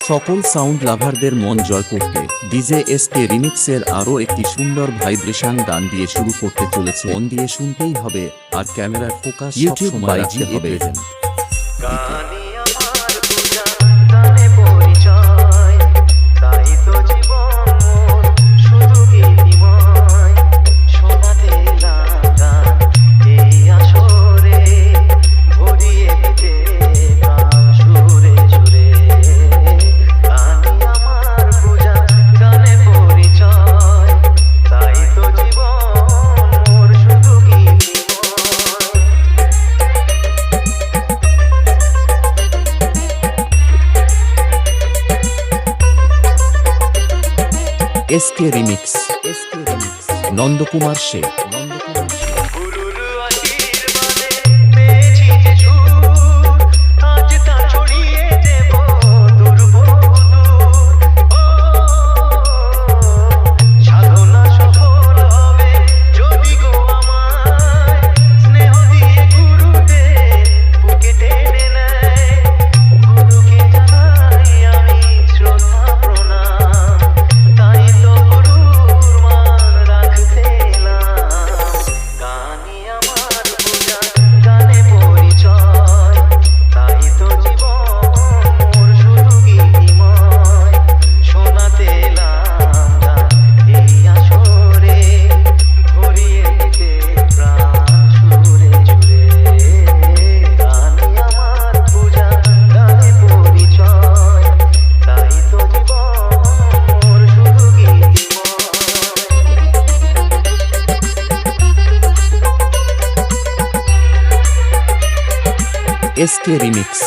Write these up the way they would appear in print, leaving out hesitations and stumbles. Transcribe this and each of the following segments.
সকল সাউন্ড লাভারদের মন জয় করতে ডিজে এসকে রিমিক্সের আরও একটি সুন্দর ভাইব্রেশন গান দিয়ে শুরু করতে চলেছে। মন দিয়ে শুনতেই হবে আর ক্যামেরার ফোকাস ইউটিউব সবসময় রাখতে হবে। SK remix Nandakumar Sheikh. SK remix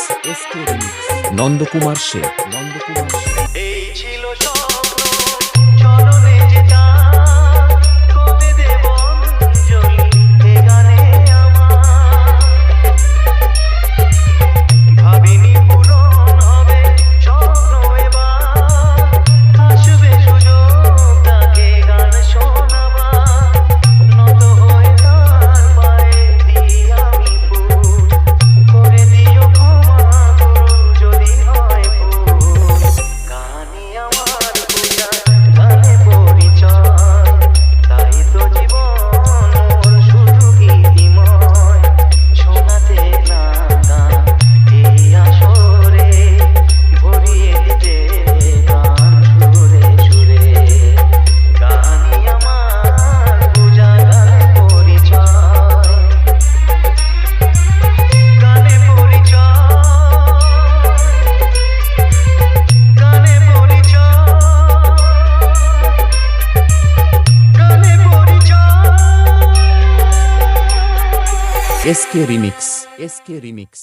Nandakumar Sheikh. SK remix.